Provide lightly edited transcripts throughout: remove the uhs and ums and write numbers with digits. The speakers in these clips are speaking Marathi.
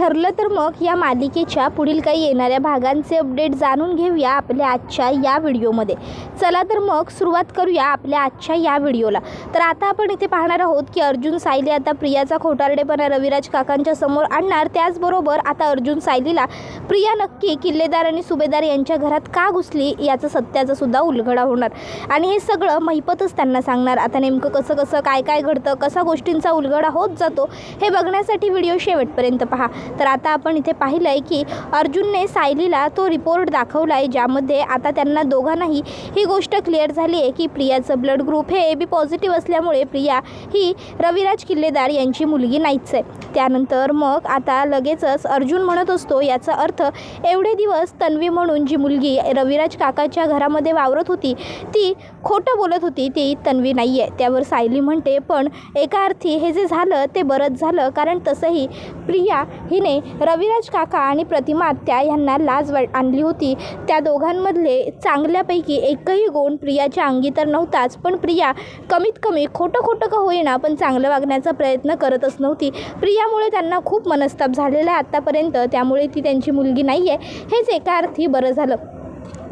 ठरलं तर मग या मालिकेच्या पुढील काही येणाऱ्या भागांचे अपडेट जाणून घेऊया आपल्या आजच्या या व्हिडिओमध्ये। चला तर मग सुरुवात करूया आपल्या आजच्या या व्हिडिओला। तर आता आपण इथे पाहणार आहोत की अर्जुन सायली आता प्रियाचा खोटारडेपणा रविराज काकांच्या समोर आणणार। त्याचबरोबर आता अर्जुन सायलीला प्रिया नक्की किल्लेदार आणि सुभेदार यांच्या घरात का घुसली याचं सत्याचा सुद्धा उलगडा होणार आणि हे सगळं महिपतच त्यांना सांगणार। आता नेमकं कसं कसं काय काय घडतं, कसा गोष्टींचा उलगडा होत जातो हे बघण्यासाठी व्हिडिओ शेवटपर्यंत पहा। तर आता आपण इथे पाहिलं आहे की अर्जुनने सायलीला तो रिपोर्ट दाखवला आहे ज्यामध्ये आता त्यांना दोघांनाही ही गोष्ट क्लिअर झाली आहे की प्रियाचं ब्लड ग्रुप हे AB पॉझिटिव्ह असल्यामुळे प्रिया ही रविराज किल्लेदार यांची मुलगी नाहीच आहे। त्यानंतर मग आता लगेचच अर्जुन म्हणत असतो याचा अर्थ एवढे दिवस तन्वी म्हणून जी मुलगी रविराज काकाच्या घरामध्ये वावरत होती ती खोटं बोलत होती, ती तन्वी नाही आहे। त्यावर सायली म्हणते पण एका अर्थी हे जे झालं ते बरंच झालं, कारण तसंही प्रिया हिने रविराज काका आणि प्रतिमा आत्या यांना लाज आणली होती। त्या दोघांमधले चांगल्यापैकी एकही गुण प्रियाच्या अंगी तर नव्हताच, पण प्रिया कमीत कमी खोटं का होईना पण चांगलं वागण्याचा प्रयत्न करतच नव्हती। प्रियामुळे त्यांना खूप मनस्ताप झालेला आहे आत्तापर्यंत, त्यामुळे ती त्यांची मुलगी नाही आहे हेच एका अर्थी बरं झालं।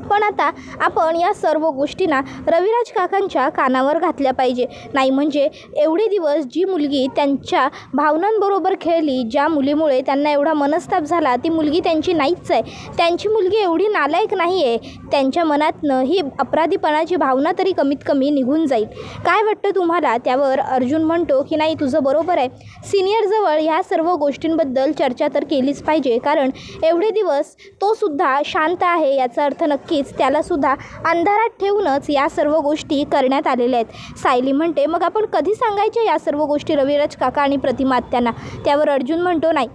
पण आता आपण या सर्व गोष्टींना रविराज काकांच्या कानावर घातल्या पाहिजे, नाही म्हणजे एवढे दिवस जी मुलगी त्यांच्या भावनांबरोबर खेळली, ज्या मुलीमुळे त्यांना एवढा मनस्ताप झाला ती मुलगी त्यांची नाहीच आहे। त्यांची मुलगी एवढी नालायक नाही आहे, त्यांच्या मनातनं ही अपराधीपणाची भावना तरी कमीत कमी निघून जाईल। काय वाटतं तुम्हाला? त्यावर अर्जुन म्हणतो की नाही तुझं बरोबर आहे, सिनियरजवळ ह्या सर्व गोष्टींबद्दल चर्चा तर केलीच पाहिजे, कारण एवढे दिवस तो सुद्धा शांत आहे याचा अर्थ नक्की त्याला सुद्धा अंधारात ठेवूनच या सर्व गोष्टी करण्यात आलेल्या आहेत। सायली म्हणते मग आपण कधी सांगायच्या या सर्व गोष्टी रविराज काका आणि प्रतिमा आत्यांना? त्यावर अर्जुन म्हणतो नाही,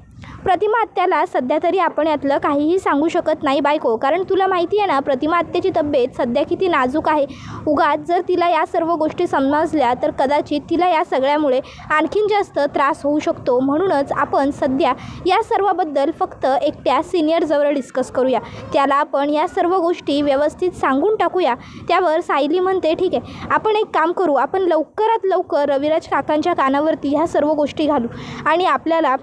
प्रतिमा आत्याला सध्या तरी आपण यातलं काहीही सांगू शकत नाही बायको, कारण तुला माहिती आहे ना प्रतिमा आत्याची तब्येत सध्या किती नाजूक आहे। उगाच जर तिला या सर्व गोष्टी समजल्या तर कदाचित तिला या सगळ्यामुळे आणखीन जास्त त्रास होऊ शकतो, म्हणूनच आपण सध्या या सर्वाबद्दल फक्त एकट्या सिनियरजवळ डिस्कस करूया, त्याला आपण या सर्व गोष्टी व्यवस्थित सांगून टाकूया। त्यावर सायली म्हणते ठीक आहे, आपण एक काम करू, आपण लवकरात लवकर रविराज काकांच्या कानावरती ह्या सर्व गोष्टी घालू आणि आपल्याला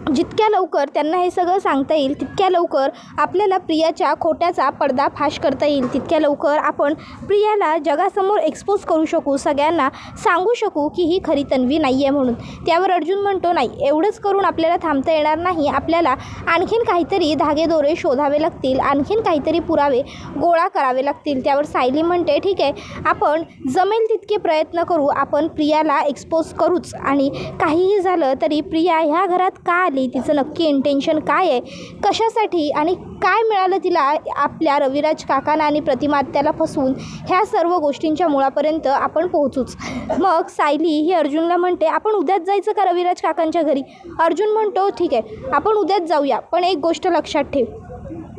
जितक्या लवकर त्यांना हे सगळं सांगता येईल तितक्या लवकर आपल्याला प्रियाच्या खोट्याचा पर्दाफाश करता येईल, तितक्या लवकर आपण प्रियाला जगासमोर एक्सपोज करू शकू, सगळ्यांना सांगू शकू की ही खरी तन्वी नाही आहे म्हणून। त्यावर अर्जुन म्हणतो नाही, एवढंच करून आपल्याला थांबता येणार नाही, आपल्याला आणखीन काहीतरी धागेदोरे शोधावे लागतील, आणखीन काहीतरी पुरावे गोळा करावे लागतील। त्यावर सायली म्हणते ठीक आहे, आपण जमेल तितके प्रयत्न करू, आपण प्रियाला एक्सपोज करूच आणि काहीही झालं तरी प्रिया ह्या घरात का आली, तिचं नक्की इंटेन्शन काय आहे, कशासाठी आणि काय मिळालं तिला आपल्या रविराज काकांना आणि प्रतिमा आत्याला फसवून, ह्या सर्व गोष्टींच्या मुळापर्यंत आपण पोहोचूच। मग सायली ही अर्जुनला म्हणते आपण उद्याच जायचं का रविराज काकांच्या घरी? अर्जुन म्हणतो ठीक आहे, आपण उद्याच जाऊया, पण एक गोष्ट लक्षात ठेव,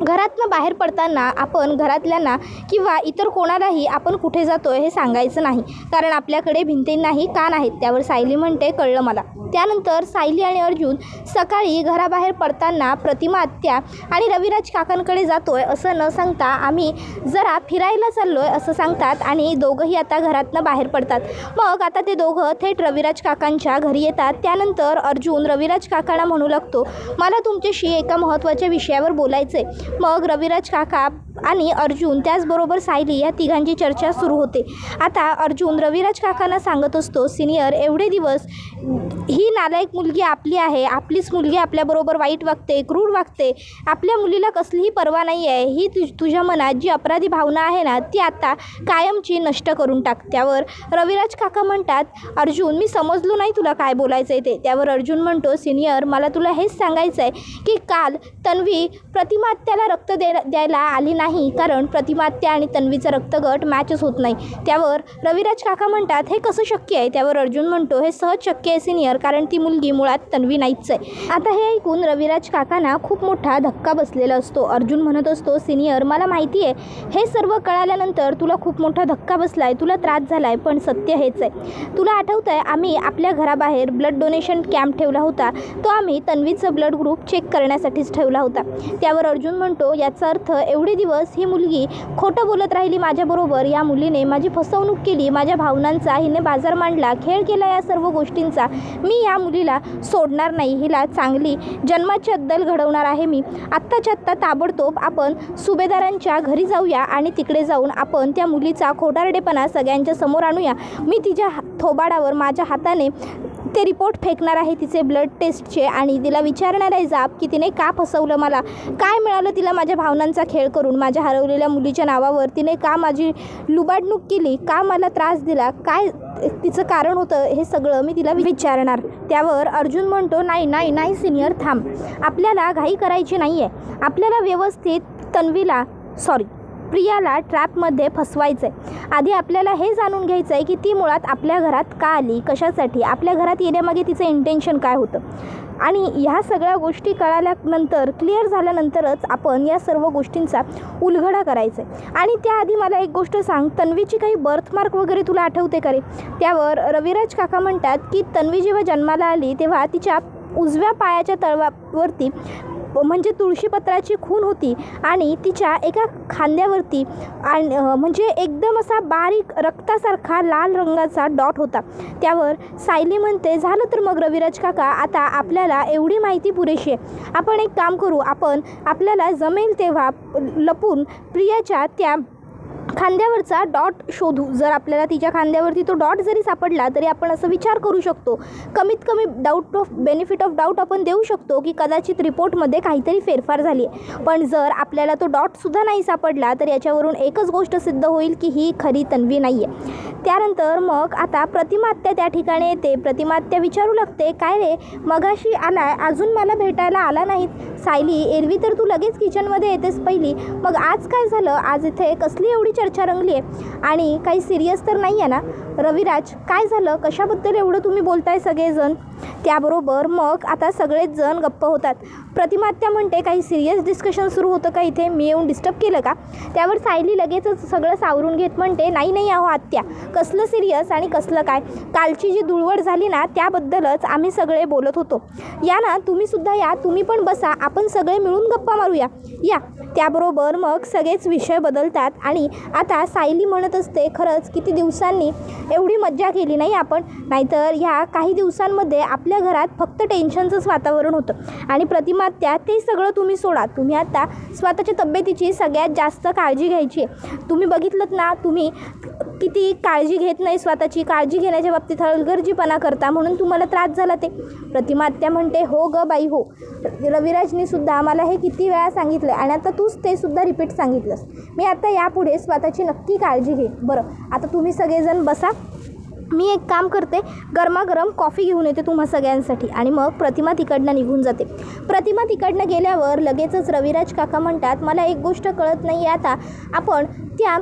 घरातनं बाहेर पडताना आपण घरातल्यांना किंवा इतर कोणालाही आपण कुठे जातो हे सांगायचं नाही, कारण आपल्याकडे भिंतींनाही कान आहेत। त्यावर सायली म्हणते कळलं मला। त्यानंतर सायली आणि अर्जुन सकाळी घराबाहेर पडताना प्रतिमा आत्या आणि रविराज काकांकडे जातोय असं न सांगता आम्ही जरा फिरायला चाललोय असं सांगतात आणि दोघंही आता घरातनं बाहेर पडतात। मग आता ते दोघं थेट रविराज काकांच्या घरी येतात। त्यानंतर अर्जुन रविराज काकांना म्हणू लागतो मला तुमच्याशी एका महत्त्वाच्या विषयावर बोलायचं आहे। मग रविराज काका आणि अर्जुन त्याचबरोबर सायली या तिघांची चर्चा सुरू होते। आता अर्जुन रविराज काकांना सांगत असतो सिनियर एवढे दिवस ही नालायक मुलगी आपली आहे, आपलीच मुलगी आपल्याबरोबर वाईट वागते, क्रूर वागते, आपल्या मुलीला कसलीही पर्वा नाही आहे, ही तुझ्या मनात जी अपराधी भावना आहे ना ती आता कायमची नष्ट करून टाक। त्यावर रविराज काका म्हणतात अर्जुन मी समजलो नाही तुला काय बोलायचं आहे ते। त्यावर अर्जुन म्हणतो सिनियर मला तुला हेच सांगायचं आहे की काल तन्वी प्रतिमा आत्याला रक्त द्यायला आली नाही, कारण प्रतिमा आत्या आणि तन्वीचा रक्तगट मॅचच होत नाही। त्यावर रविराज काका म्हणतात हे कसं शक्य आहे? त्यावर अर्जुन म्हणतो हे सहज शक्य आहे सिनियर, कारण ती मुलगी मुळात तन्वी नाहीच आहे। आता हे ऐकून रविराज काकांना खूप मोठा धक्का बसलेला असतो। अर्जुन म्हणत असतो सिनियर मला माहिती आहे हे सर्व कळाल्यानंतर तुला खूप मोठा धक्का बसलाय, तुला त्रास झालाय, पण सत्य हेच आहे, तुला आठवतंय आम्ही आपल्या घराबाहेर ब्लड डोनेशन कॅम्प ठेवला होता, तो आम्ही तन्वीचं ब्लड ग्रुप चेक करण्यासाठीच ठेवला होता। त्यावर अर्जुन म्हणतो याचा अर्थ एवढे दिवस ही मुलगी खोटं बोलत राहिली माझ्याबरोबर, या मुलीने माझी फसवणूक केली, माझ्या भावनांचा हिने बाजार मांडला, खेळ केला या सर्व गोष्टींचा. मी या मुलीला सोडणार नाही, हिला चांगली जन्माची अद्दल घडवणार आहे मी. आत्ताच्या आत्ता ताबडतोब आपण सुभेदारांच्या घरी जाऊया आणि तिकडे जाऊन आपण त्या मुलीचा खोटारडेपणा सगळ्यांच्या समोर आणूया. मी तिच्या थोबाडावर माझ्या हाताने ते रिपोर्ट फेकणार आहे तिचे ब्लड टेस्टचे आणि तिला विचारणार आहे जाब की तिने का फसवलं मला, काय मिळालं तिला माझ्या भावनांचा खेळ करून, माझ्या हरवलेल्या मुलीच्या नावावर तिने का माझी लुबाडणूक केली, का मला त्रास दिला, काय तिचं कारण होतं, हे सगळं मी तिला विचारणार. त्यावर अर्जुन म्हणतो नाही नाही नाही सिनियर थांब, आपल्याला घाई करायची नाही आहे, आपल्याला व्यवस्थित प्रियाला ट्रॅपमध्ये फसवायचं आहे. आधी आपल्याला हे जाणून घ्यायचं आहे की ती मुळात आपल्या घरात का आली, कशासाठी, आपल्या घरात येण्यामागे तिचं इंटेन्शन काय होतं. आणि ह्या सगळ्या गोष्टी कळाल्यानंतर, क्लिअर झाल्यानंतरच आपण या सर्व गोष्टींचा उलगडा करायचा आहे. आणि त्याआधी मला एक गोष्ट सांग, तन्वीची काही बर्थमार्क वगैरे तुला आठवते का रे? त्यावर रविराज काका म्हणतात की तन्वी जेव्हा जन्माला आली तेव्हा तिच्या उजव्या पायाच्या तळवावरती म्हणजे तुळशीपत्राची खून होती आणि तिच्या एका खांद्यावरती म्हणजे एकदम असा बारीक रक्तासारखा लाल रंगाचा डॉट होता. त्यावर सायली म्हणते झालं तर मग रविराज काका, आता आपल्याला एवढी माहिती पुरेशी आहे, आपण एक काम करू, आपण आपल्याला जमेल तेव्हा लपून प्रियाच्या त्या खांद्यावरचा डॉट शोधू. जर आपल्याला तिच्या खांद्यावरती तो डॉट जरी सापडला तरी आपण असं विचार करू शकतो, कमीत कमी बेनिफिट ऑफ डाऊट आपण देऊ शकतो की कदाचित रिपोर्टमध्ये काहीतरी फेरफार झाली आहे. पण जर आपल्याला तो डॉटसुद्धा नाही सापडला तर याच्यावरून एकच गोष्ट सिद्ध होईल की ही खरी तन्वी नाही आहे. त्यानंतर मग आता प्रतिमात्या त्या ठिकाणी येते. प्रतिमात्या विचारू लागते काय रे, मगाशी आलाय, अजून मला भेटायला आला नाहीत. सायली, एरवी तर तू लगेच किचनमध्ये येतेस पहिली, मग आज काय झालं, आज इथे कसली एवढी चर्चा रंगली आहे आणि काही सिरियस तर नाही आहे ना? रविराज, काय झालं, कशाबद्दल एवढं तुम्ही बोलताय सगळेजण? त्याबरोबर मग आता सगळेच जण गप्प होतात. प्रतिमात्या म्हणते काही सिरियस डिस्कशन सुरू होतं का इथे, मी येऊन डिस्टर्ब केलं का? त्यावर सायली लगेचच सगळं सावरून घेत म्हणते नाही नाही अहो आत्या, कसलं सिरियस आणि कसलं काय, कालची जी धुळवड झाली ना त्याबद्दलच आम्ही सगळे बोलत होतो. या ना तुम्हीसुद्धा या, तुम्ही पण बसा, आपण सगळे मिळून गप्पा मारूया या. त्याबरोबर मग सगळेच विषय बदलतात आणि आता सायली म्हणत असते खरंच किती दिवसांनी एवढी मज्जा केली नाही आपण, नाहीतर ह्या काही दिवसांमध्ये आपल्या घरात फक्त टेन्शनचंच वातावरण होतं. आणि प्रतिमात्या, ते सगळं तुम्ही सोडा, तुम्ही आता स्वतःच्या तब्येतीची सगळ्यात जास्त काळजी घ्यायची आहे. तुम्ही बघितलं ना तुम्ही किती काळजी घेत नाही, स्वतःची काळजी घेण्याच्या बाबतीत हलगर्जीपणा करता, म्हणून तुम्हाला त्रास झाला ते. प्रतिमात्या म्हणते हो ग बाई हो, रविराजनी सुद्धा आम्हाला हे किती वेळा सांगितलं आणि आता तूच ते सुद्धा रिपीट सांगितलंस. मी आता यापुढे स्वतःची नक्की काळजी घे. बरं आता तुम्ही सगळेजण बसा, मी एक काम करते, गरमागरम कॉफी घेऊन येते तुम्हा सगळ्यांसाठी. आणि मग प्रतिमा तिकडनं निघून जाते. प्रतिमा तिकडनं गेल्यावर लगेचच रविराज काका म्हणतात मला एक गोष्ट कळत नाही आहे, आता आपण त्या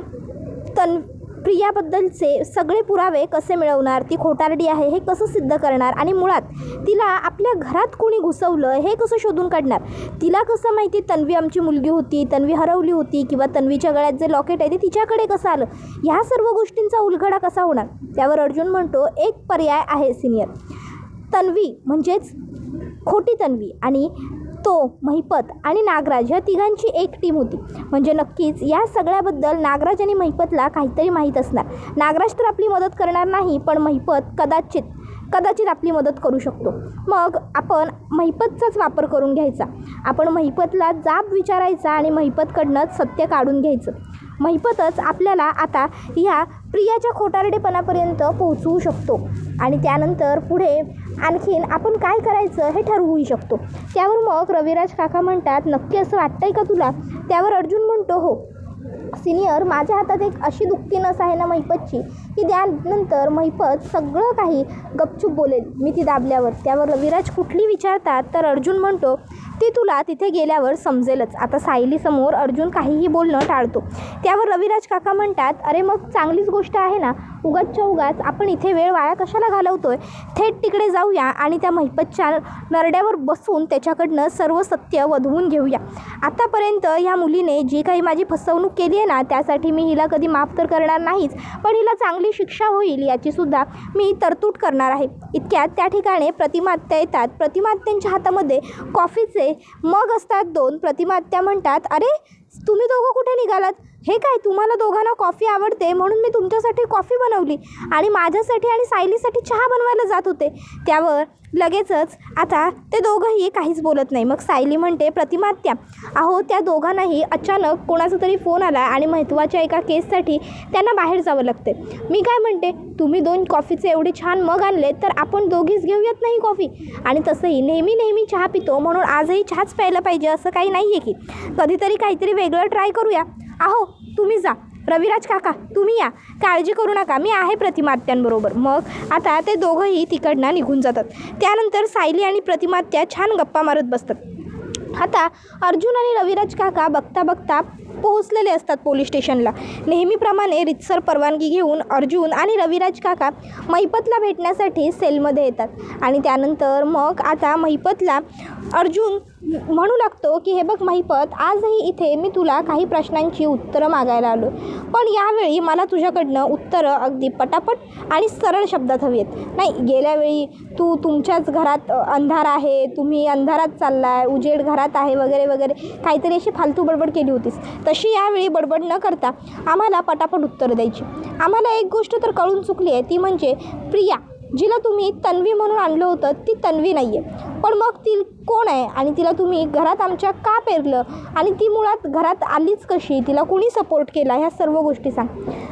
प्रियाबद्दलचे सगळे पुरावे कसे मिळवणार, ती खोटारडी आहे हे कसं सिद्ध करणार, आणि मुळात तिला आपल्या घरात कोणी घुसवलं हे कसं शोधून काढणार, तिला कसं माहिती तन्वी आमची मुलगी होती, तन्वी हरवली होती, किंवा तन्वीच्या गळ्यात जे लॉकेट आहे ते तिच्याकडे कसं आलं, ह्या सर्व गोष्टींचा उलगडा कसा होणार. त्यावर अर्जुन म्हणतो एक पर्याय आहे सिनियर, तन्वी म्हणजेच खोटी तन्वी आणि तो महिपत आणि नागराज ह्या तिघांची एक टीम होती. म्हणजे नक्कीच या सगळ्याबद्दल नागराज आणि महिपतला काहीतरी माहीत असणार. नागराज तर आपली मदत करणार नाही, पण महिपत कदाचित आपली मदत करू शकतो. मग आपण महिपतचाच वापर करून घ्यायचा, आपण महिपतला जाब विचारायचा आणि महिपतकडनंच सत्य काढून घ्यायचं. महिपतच आपल्याला आता ह्या प्रियाच्या खोटारडेपणापर्यंत पोहोचवू शकतो आणि त्यानंतर पुढे आणखीन आपण काय करायचं हे ठरवूही शकतो. त्यावर मग रविराज काका म्हणतात नक्की असं वाटतंय का तुला? त्यावर अर्जुन म्हणतो हो सिनियर, माझ्या हातात एक अशी दुःखी नस आहे ना महिपतची की त्यानंतर महिपत सगळं काही गपचूप बोलेल मी ती दाबल्यावर. त्यावर रविराज कुठली विचारतात तर अर्जुन म्हणतो ती तुला तिथे गेल्यावर समजेलच. आता सायलीसमोर अर्जुन काहीही बोलणं टाळतो. त्यावर रविराज काका म्हणतात अरे मग चांगलीच गोष्ट आहे ना, उगाचच्या उगाच आपण इथे वेळ वाया कशाला घालवतोय, थेट तिकडे जाऊया आणि त्या महिपतच्या नरड्यावर बसून त्याच्याकडनं सर्व सत्य वधवून घेऊया. आतापर्यंत ह्या मुलीने जी काही माझी फसवणूक केली आहे ना त्यासाठी मी हिला कधी माफ तर करणार नाहीच, पण हिला चांगली शिक्षा होईल याचीसुद्धा मी तरतूद करणार आहे. इतक्यात त्या ठिकाणी प्रतिमात्या येतात. प्रतिमात्यांच्या हातामध्ये कॉफीचे पुढे मग असतात दोन. प्रतिमा आत्या म्हणतात, अरे तुम्ही दोघं कुठे निघालात? हे काय, तुम्हाला दोघांना कॉफी आवडते म्हणून मी तुमच्यासाठी कॉफी बनवली आणि माझ्यासाठी आणि सायलीसाठी चहा बनवायला जात होते. त्यावर लगेचच आता ते दोघंही काहीच बोलत नाही. मग सायली म्हणते, प्रतिमा आत्या, अहो त्या दोघांनाही अचानक कोणाचा तरी फोन आला आणि महत्त्वाच्या एका केससाठी त्यांना बाहेर जावं लागते. मी काय म्हणते, तुम्ही 2 कॉफीचे एवढे छान मग आणले तर आपण दोघीच घेऊयात नाही कॉफी. आणि तसंही नेहमी चहा पितो म्हणून आजही चहाच प्यायला पाहिजे असं काही नाही आहे की. कधीतरी काहीतरी वेगळं ट्राय करूया. अहो तुम्ही जा, रविराज काका तुम्ही या, काळजी करू नका, मी आहे प्रतिमा आत्यांबरोबर. मग आता ते दोघंही तिकडनं निघून जातात. त्यानंतर सायली आणि प्रतिमा आत्या छान गप्पा मारत बसतात. आता अर्जुन आणि रविराज काका बघता पोहोचलेले असतात पोलीस स्टेशनला. नेहमीप्रमाणे रितसर परवानगी घेऊन अर्जुन आणि रविराज काका महिपतला भेटण्यासाठी सेलमध्ये येतात. आणि त्यानंतर मग आता महिपतला अर्जुन म्हणू लागतो की हे बघ महिपत, आजही इथे मी तुला काही प्रश्नांची उत्तरं मागायला आलो, पण यावेळी मला तुझ्याकडनं उत्तरं अगदी पटापट आणि सरळ शब्दात हवी आहेत. नाही, गेल्या वेळी तुमच्याच घरात अंधार आहे, तुम्ही अंधारात चाललाय, उजेड घरात आहे वगैरे वगैरे काहीतरी अशी फालतू बडबड केली होतीस. तशी यावेळी बडबड न करता आम्हाला पटापट उत्तरं द्यायची. आम्हाला एक गोष्ट तर कळून चुकली आहे, ती म्हणजे प्रिया, जिला तुम्ही तन्वी म्हणून आणलं होतं ती तन्वी नाही आहे. पण मग ती कोण आहे आणि तिला तुम्ही घरात आमच्या का पेरलं आणि ती मुळात घरात आलीच कशी, तिला कोणी सपोर्ट केला, ह्या सर्व गोष्टी सांग.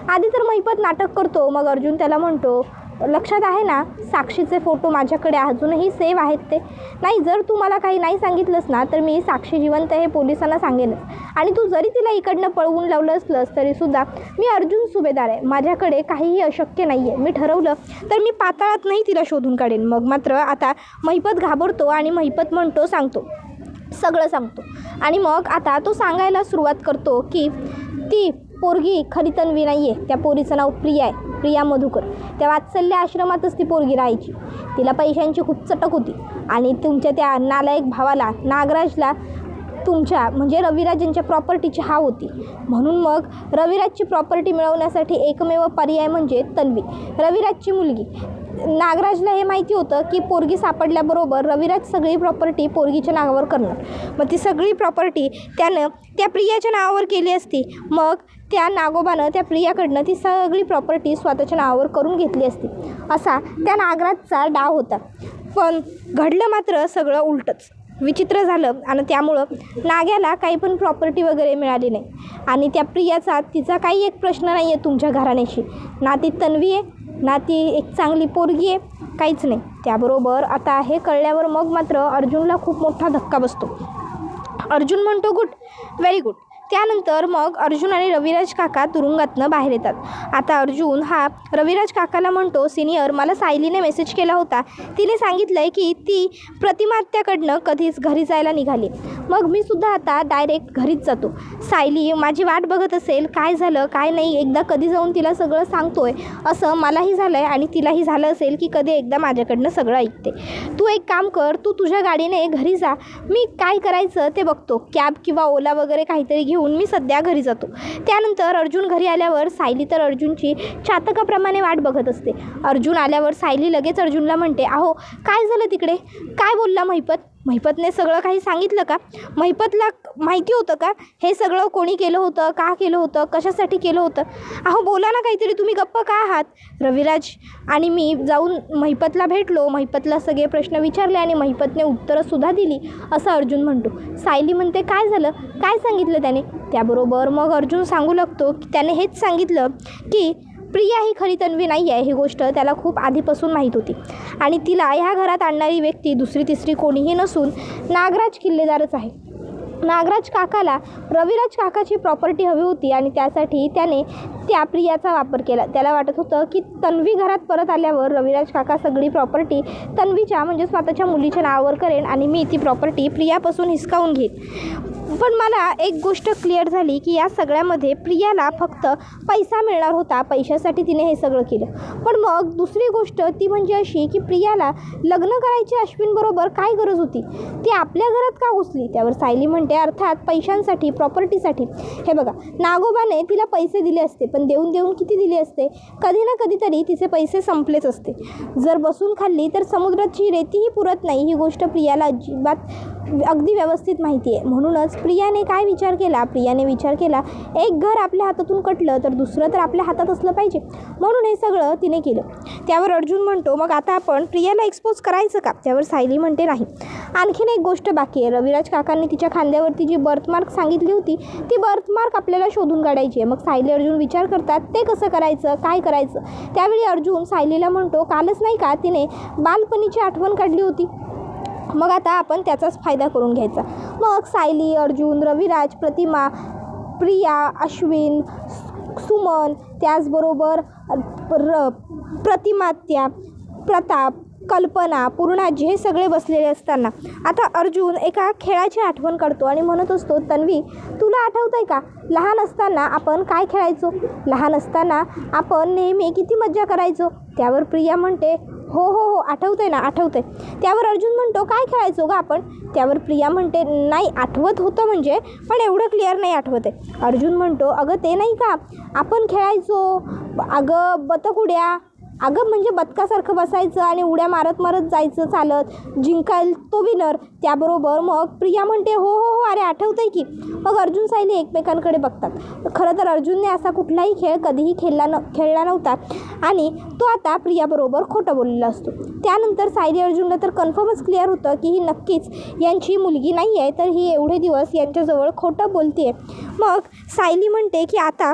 आधी तर महिपत नाटक करतो. मग अर्जुन त्याला म्हणतो, लक्षात आहे ना साक्षीचे फोटो माझ्याकडे अजूनही सेव्ह आहेत ते. नाही, जर तू मला काही नाही सांगितलंस ना तर मी साक्षी जिवंत हे पोलिसांना सांगेनच. आणि तू जरी तिला इकडनं पळवून लावलं असलंस तरीसुद्धा मी अर्जुन सुभेदार आहे, माझ्याकडे काहीही अशक्य नाही आहे. मी ठरवलं तर मी पाताळात नाही तिला शोधून काढेन. मग मात्र आता महिपत घाबरतो आणि महिपत म्हणतो, सगळं सांगतो. आणि मग आता तो सांगायला सुरुवात करतो की ती पोरगी खरी तन्वी नाही आहे, त्या पोरीचं नाव प्रिया आहे, प्रिया मधुकर. त्या वात्सल्य आश्रमातच ती पोरगी राहायची. तिला पैशांची खूप चटक होती आणि तुमच्या त्या नालायक भावाला नागराजला तुमच्या म्हणजे रविराजांच्या प्रॉपर्टीची हाव होती. म्हणून मग रविराजची प्रॉपर्टी मिळवण्यासाठी एकमेव पर्याय म्हणजे तन्वी, रविराजची मुलगी. नागराजला हे माहिती होतं की पोरगी सापडल्याबरोबर रविराज सगळी प्रॉपर्टी पोरगीच्या नावावर करणार. मग ती सगळी प्रॉपर्टी त्यानं त्या प्रियाच्या नावावर केली असती. मग त्या नागोबानं त्या प्रियाकडनं ती सगळी प्रॉपर्टी स्वतःच्या नावावर करून घेतली असती. असा त्या नागराजचा डाव होता. पण घडलं मात्र सगळं उलटंच. विचित्र झालं आणि त्यामुळं नाग्याला काही पण प्रॉपर्टी वगैरे मिळाली नाही. आणि त्या प्रियाचा तिचा काही एक प्रश्न नाही आहे तुमच्या घराण्याशी, ना ती तन्वी आहे ना ती एक चांगली पोरगी आहे, काहीच नाही. त्याबरोबर आता हे कळल्यावर मग मात्र अर्जुनला खूप मोठा धक्का बसतो. अर्जुन म्हणतो, गुड, व्हेरी गुड. त्यानंतर मग अर्जुन आणि रविराज काका तुरुंगातनं बाहेर येतात. आता अर्जुन हा रविराज काकाला म्हणतो, सिनियर, मला सायलीने मेसेज केला होता, तिने सांगितलं आहे की ती प्रतिमा आत्याकडनं कधीच घरी जायला निघाली. मग मी सुद्धा आता डायरेक्ट घरीच जातो. सायली माझी वाट बघत असेल, काय झालं काय नाही, एकदा कधी जाऊन तिला सगळं सांगतोय असं मलाही झालं आहे आणि तिलाही झालं असेल की कधी एकदा माझ्याकडनं सगळं ऐकते. तू एक काम कर, तू तुझ्या गाडीने घरी जा, मी काय करायचं ते बघतो, कॅब किंवा ओला वगैरे काहीतरी घेऊन मी सध्या घरी जातो. त्यानंतर अर्जुन घरी आल्यावर सायली तर अर्जुनची चातकाप्रमाणे वाट बघत असते. अर्जुन आल्यावर सायली लगेच अर्जुनला म्हणते, अहो काय झालं तिकडे, काय बोलला महिपत? महिपतने सगळं काही सांगितलं का? महिपतला माहिती होतं का हे सगळं कोणी केलं होतं, का केलं होतं, कशासाठी केलं होतं? अहो बोला ना काहीतरी, तुम्ही गप्प का आहात? रविराज आणि मी जाऊन महिपतला भेटलो, महिपतला सगळे प्रश्न विचारले आणि महिपतने उत्तरंसुद्धा दिली असं अर्जुन म्हणतो. सायली म्हणते, काय झालं, काय सांगितलं त्याने? त्याबरोबर मग अर्जुन सांगू लागतो की त्याने हेच सांगितलं की प्रिया ही खरी तन्वी नाही आहे, ही गोष्ट त्याला खूप आधीपासून माहीत होती आणि तिला ह्या घरात आणणारी व्यक्ती दुसरी तिसरी कोणीही नसून नागराज किल्लेदारच आहे. नागराज काकाला रविराज काकाची प्रॉपर्टी हवी होती आणि त्यासाठी त्याने त्या प्रियाचा वापर केला. त्याला वाटत होतं की तन्वी घरात परत आल्यावर रविराज काका सगळी प्रॉपर्टी तन्वीच्या म्हणजे स्वतःच्या मुलीच्या नावावर करेन आणि मी ती प्रॉपर्टी प्रियापासून हिसकावून घेईन. पण मला एक गोष्ट क्लिअर झाली की या सगळ्यामध्ये प्रियाला फक्त पैसा मिळणार होता, पैशासाठी तिने हे सगळं केलं. पण मग दुसरी गोष्ट ती म्हणजे अशी की प्रियाला लग्न करायची अश्विनबरोबर काय गरज होती, ती आपल्या घरात का घुसली? त्यावर सायली म्हणते, अर्थात पैशांसाठी, प्रॉपर्टीसाठी. हे बघा, नागोबाने तिला पैसे दिले असते, पण देऊन देऊन किती दिले असते? कधी ना कधीतरी तिचे पैसे संपलेच असते. जर बसून खाल्ली तर समुद्राची रेतीही पुरत नाही, ही गोष्ट प्रियाला अजिबात अगदी व्यवस्थित माहिती आहे. म्हणूनच प्रियाने काय विचार केला, प्रियाने विचार केला एक घर आपल्या हातातून कटलं तर दुसरं तर आपल्या हातात असलं पाहिजे, म्हणून हे सगळं तिने केलं. त्यावर अर्जुन म्हणतो मग आता आपण प्रियाला एक्सपोज करायचं का? त्यावर सायली म्हणते नाही. आणखीन एक गोष्ट बाकी आहे. रविराज काकांनी तिच्या खांद्यावरती जी बर्थमार्क सांगितली होती ती बर्थमार्क आपल्याला शोधून काढायची आहे. मग सायली अर्जुन विचार करतात ते कसं करायचं, काय करायचं. त्यावेळी अर्जुन सायलीला म्हणतो कालच नाही का तिने बालपणीची आठवण काढली होती, मग आता आपण त्याचाच फायदा करून घ्यायचा. मग सायली, अर्जुन, रविराज, प्रतिमा, प्रिया, अश्विन, सुमन, त्याचबरोबर प्रतिमात्या, प्रताप, कल्पना, पूर्णा जे सगळे बसलेले असताना आता अर्जुन एका खेळाची आठवण काढतो आणि म्हणत असतो तन्वी तुला आठवतं आहे का लहान असताना आपण काय खेळायचो, लहान असताना आपण नेहमी किती मज्जा करायचो. त्यावर प्रिया म्हणते हो हो हो आठवतं आहे ना, आठवतं आहे. त्यावर अर्जुन म्हणतो काय खेळायचो गं आपण. त्यावर प्रिया म्हणते नाही आठवत होतं म्हणजे, पण एवढं क्लिअर नाही आठवत आहे. अर्जुन म्हणतो अगं ते नाही का आपण खेळायचो अगं बतक उड्या, अगं म्हणजे बदकासारखं बसायचं आणि उड्या मारत मारत जायचं चालत, जिंकाल तो विनर. त्याबरोबर मग प्रिया म्हणते हो हो हो अरे आठवतं आहे की. मग अर्जुन सायली एकमेकांकडे बघतात. खरं तर अर्जुनने असा कुठलाही खेळ कधीही खेळला नव्हता आणि तो आता प्रियाबरोबर खोटं बोललेला असतो. त्यानंतर सायली अर्जुनला तर कन्फर्मच क्लिअर होतं की ही नक्कीच यांची मुलगी नाही आहे, तर ही एवढे दिवस यांच्याजवळ खोटं बोलते आहे. मग सायली म्हणते की आता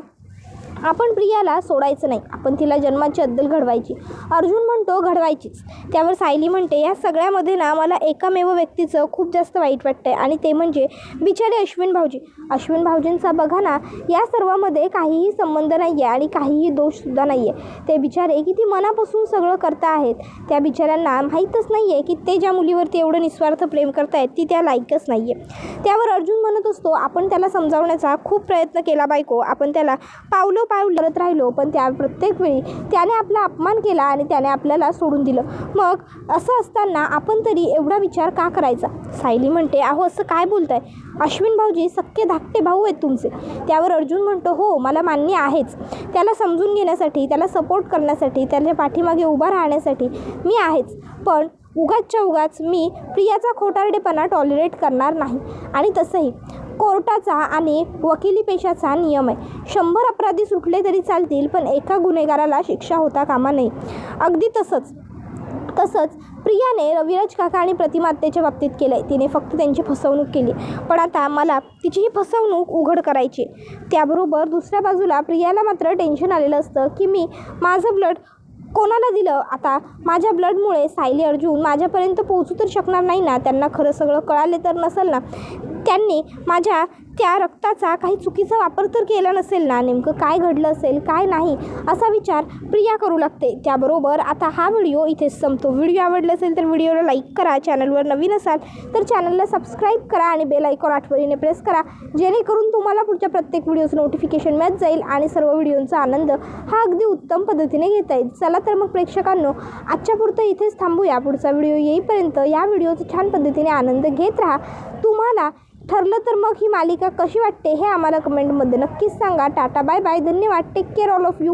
आपण प्रियाला सोडायचं नाही, आपण तिला जन्माची अद्दल घडवायची. अर्जुन म्हणतो घडवायचीच. त्यावर सायली म्हणते या सगळ्यामध्ये ना मला एकमेव व्यक्तीचं खूप जास्त वाईट वाटतं आहे आणि ते म्हणजे बिचारे अश्विन भाऊजी. अश्विन भाऊजींचा बघा ना या सर्वामध्ये काहीही संबंध नाही आहे आणि काहीही दोषसुद्धा नाही आहे. ते बिचारे किती मनापासून सगळं करता आहेत. त्या बिचाऱ्यांना माहीतच नाही आहे की ते ज्या मुलीवरती एवढं निस्वार्थ प्रेम करतायत ती त्या लायकच नाही आहे. त्यावर अर्जुन म्हणत असतो आपण त्याला समजावण्याचा खूप प्रयत्न केला बायको, आपण त्याला पाऊल लढत राहिलो, पण त्या प्रत्येक वेळी त्याने आपला अपमान केला आणि त्याने आपल्याला सोडून दिलं. मग असं असताना आपण तरी एवढा विचार का करायचा. सायली म्हणते अहो असं काय बोलताय, अश्विन भाऊजी सख्खे धाकटे भाऊ आहेत तुमचे. त्यावर अर्जुन म्हणतो हो मला मान्य आहेच, त्याला समजून घेण्यासाठी, त्याला सपोर्ट करण्यासाठी, त्याच्या पाठीमागे उभा राहण्यासाठी मी आहेच, पण उगाचच्या उगाच मी प्रियाचा खोटारडेपणा टॉलरेट करणार नाही. आणि तसंही कोर्टाचा आणि वकिली पेशाचा नियम आहे, 100 अपराधी सुटले तरी चालतील पण एका गुन्हेगाराला शिक्षा होता कामा नये. अगदी तसंच प्रियाने रविराज काका आणि प्रतिमातेच्या बाबतीत केलं आहे. तिने फक्त त्यांची फसवणूक केली, पण आता मला तिची ही फसवणूक उघड करायची. त्याबरोबर दुसऱ्या बाजूला प्रियाला मात्र टेन्शन आलेलं असतं की मी माझं ब्लड कोणाला दिलं. आता माझ्या ब्लडमुळे सायली अर्जुन माझ्यापर्यंत पोहोचू तर शकणार नाही ना, त्यांना खरं सगळं कळाले तर नसेल ना, त्यांनी माझ्या त्या रक्ताचा काही चुकीचा वापर तर केला नसेल ना, नेमकं काय घडलं असेल काय नाही असा विचार प्रिया करू लागते. त्याबरोबर आता हा व्हिडिओ इथेच संपतो. व्हिडिओ आवडला असेल तर व्हिडिओला लाईक करा, चॅनलवर नवीन असाल तर चॅनलला सबस्क्राईब करा आणि बेल आयकॉन आठवणीने प्रेस करा, जेणेकरून तुम्हाला पुढच्या प्रत्येक व्हिडिओचं नोटिफिकेशन मिळत जाईल आणि सर्व व्हिडिओंचा आनंद हा अगदी उत्तम पद्धतीने घेता येईल. चला तर मग प्रेक्षकांनो आजच्या पुरतं इथेच थांबूया. पुढचा व्हिडिओ येईपर्यंत या व्हिडिओचा छान पद्धतीने आनंद घेत राहा. तुम्हाला ठरलं तर मग ही मालिका कशी वाटते हे आम्हाला कमेंटमध्ये नक्कीच सांगा. टाटा बाय बाय, धन्यवाद, take care all of you.